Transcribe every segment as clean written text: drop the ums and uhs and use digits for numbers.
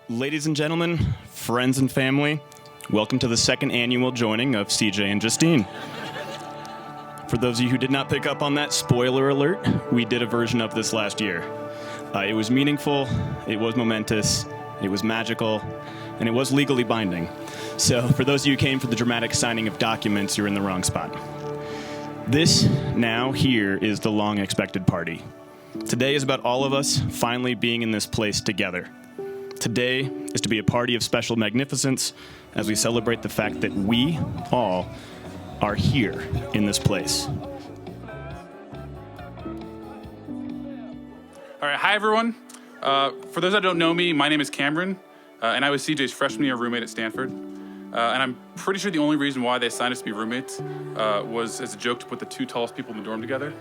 Ladies and gentlemen, friends and family, welcome to the second annual joining of CJ and Justine. For those of you who did not pick up on that, spoiler alert, we did a version of this last year. It was meaningful, it was momentous, it was magical, and it was legally binding. So for those of you who came for the dramatic signing of documents, you're in the wrong spot. This, now, here, is the long-expected party. Today is about all of us finally being in this place together. Today is to be a party of special magnificence as we celebrate the fact that we all are here in this place. All right, hi everyone. For those that don't know me, my name is Cameron, and I was CJ's freshman year roommate at Stanford. And I'm pretty sure the only reason why they assigned us to be roommates was as a joke to put the two tallest people in the dorm together.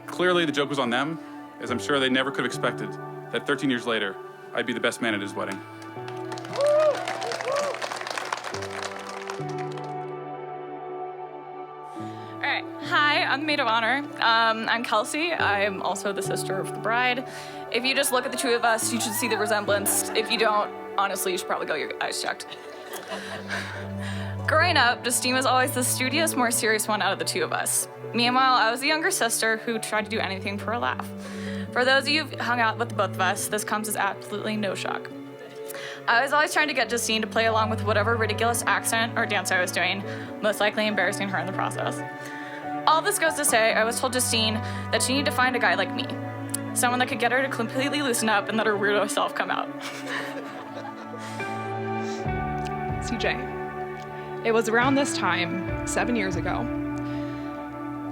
Clearly the joke was on them, as I'm sure they never could have expected that 13 years later, I'd be the best man at his wedding. All right, hi, I'm the maid of honor. I'm Kelsey. I'm also the sister of the bride. If you just look at the two of us, you should see the resemblance. If you don't, honestly, you should probably go get your eyes checked. Growing up, Justine was always the studious, more serious one out of the two of us. Meanwhile, I was the younger sister who tried to do anything for a laugh. For those of you who've hung out with the both of us, this comes as absolutely no shock. I was always trying to get Justine to play along with whatever ridiculous accent or dance I was doing, most likely embarrassing her in the process. All this goes to say, I was told Justine that she needed to find a guy like me, someone that could get her to completely loosen up and let her weirdo self come out. CJ, it was around this time, 7 years ago,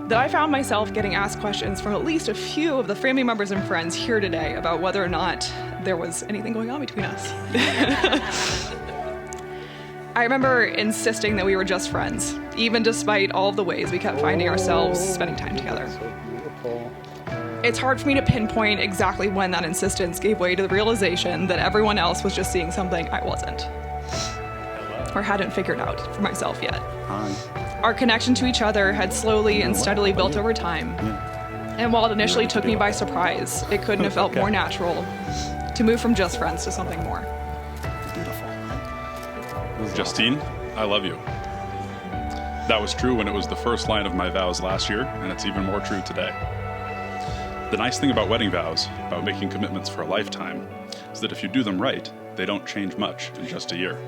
that I found myself getting asked questions from at least a few of the family members and friends here today about whether or not there was anything going on between us. I remember insisting that we were just friends, even despite all of the ways we kept finding ourselves spending time together. It's hard for me to pinpoint exactly when that insistence gave way to the realization that everyone else was just seeing something I wasn't, or hadn't figured out for myself yet. Our connection to each other had slowly and steadily built over time. And while it initially took me by surprise, it couldn't have felt more natural to move from just friends to something more. Justine, I love you. That was true when it was the first line of my vows last year, and it's even more true today. The nice thing about wedding vows, about making commitments for a lifetime, is that if you do them right, they don't change much in just a year.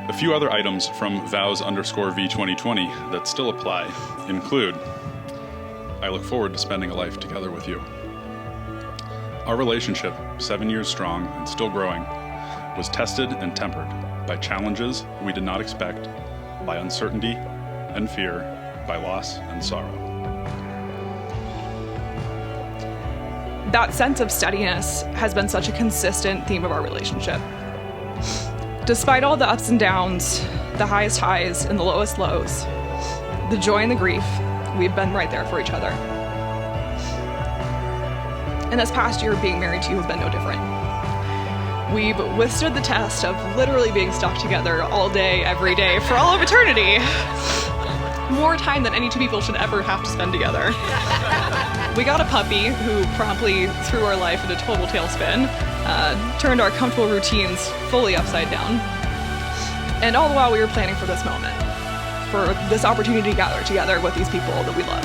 A few other items from vows_V 2020 that still apply include, I look forward to spending a life together with you. Our relationship, 7 years strong and still growing, was tested and tempered by challenges we did not expect, by uncertainty and fear, by loss and sorrow. That sense of steadiness has been such a consistent theme of our relationship. Despite all the ups and downs, the highest highs and the lowest lows, the joy and the grief, we've been right there for each other. And this past year, being married to you has been no different. We've withstood the test of literally being stuck together all day, every day, for all of eternity. More time than any two people should ever have to spend together. We got a puppy who promptly threw our life into a total tailspin, turned our comfortable routines fully upside down. And all the while we were planning for this moment, for this opportunity to gather together with these people that we love.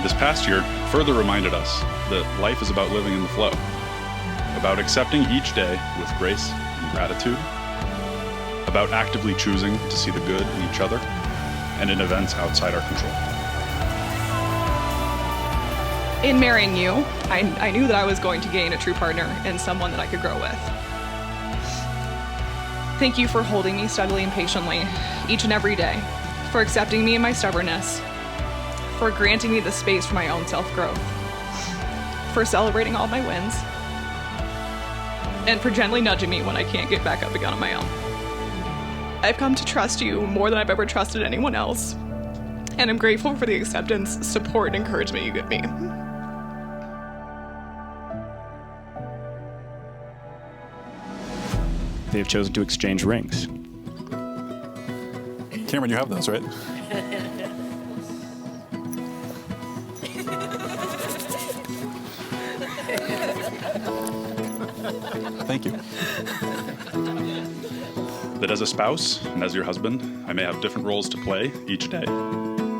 This past year further reminded us that life is about living in the flow, about accepting each day with grace and gratitude, about actively choosing to see the good in each other and in events outside our control. In marrying you, I knew that I was going to gain a true partner and someone that I could grow with. Thank you for holding me steadily and patiently each and every day, for accepting me and my stubbornness, for granting me the space for my own self-growth, for celebrating all my wins, and for gently nudging me when I can't get back up again on my own. I've come to trust you more than I've ever trusted anyone else, and I'm grateful for the acceptance, support, and encouragement you give me. They have chosen to exchange rings. Cameron, you have those, right? Thank you. That as a spouse and as your husband, I may have different roles to play each day.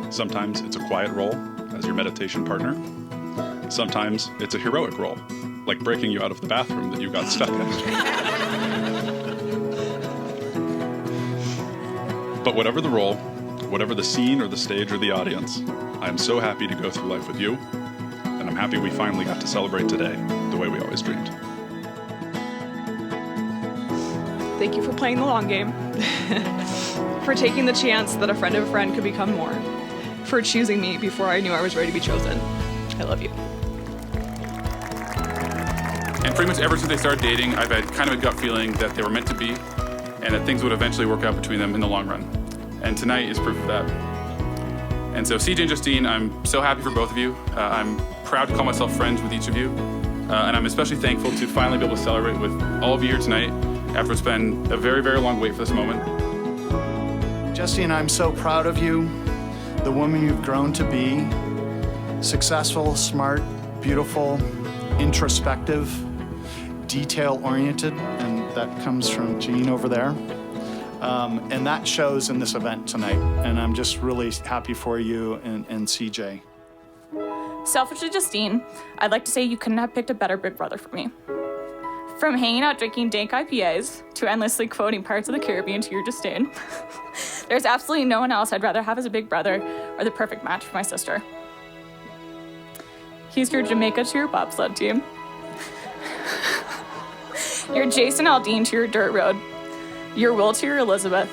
Sometimes it's a quiet role as your meditation partner. Sometimes it's a heroic role, like breaking you out of the bathroom that you got stuck in. But whatever the role, whatever the scene or the stage or the audience, I am so happy to go through life with you, and I'm happy we finally got to celebrate today the way we always dreamed. Thank you for playing the long game, for taking the chance that a friend of a friend could become more, for choosing me before I knew I was ready to be chosen. I love you. And pretty much ever since they started dating, I've had kind of a gut feeling that they were meant to be and that things would eventually work out between them in the long run. And tonight is proof of that. And so CJ and Justine, I'm so happy for both of you. I'm proud to call myself friends with each of you. And I'm especially thankful to finally be able to celebrate with all of you here tonight after it's been a very, very long wait for this moment. Justine, I'm so proud of you, the woman you've grown to be. Successful, smart, beautiful, introspective, detail-oriented, and that comes from Jean over there. And that shows in this event tonight, and I'm just really happy for you and CJ. Selfishly, Justine, I'd like to say you couldn't have picked a better big brother for me. From hanging out drinking dank IPAs to endlessly quoting Pirates of the Caribbean to your Justine, there's absolutely no one else I'd rather have as a big brother or the perfect match for my sister. He's your Jamaica to your bobsled team. Your Jason Aldean to your dirt road. Your Will to your Elizabeth.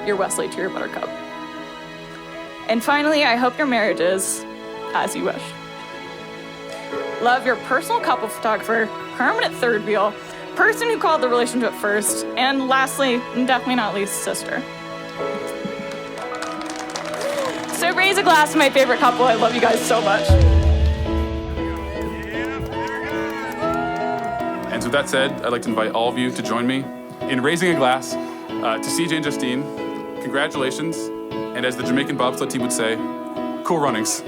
Your Wesley to your Buttercup. And finally, I hope your marriage is as you wish. Love, your personal couple photographer, permanent third wheel, person who called the relationship first, and lastly, and definitely not least, sister. So raise a glass to my favorite couple. I love you guys so much. And so with that said, I'd like to invite all of you to join me in raising a glass to CJ and Justine. Congratulations, and as the Jamaican bobsled team would say, cool runnings.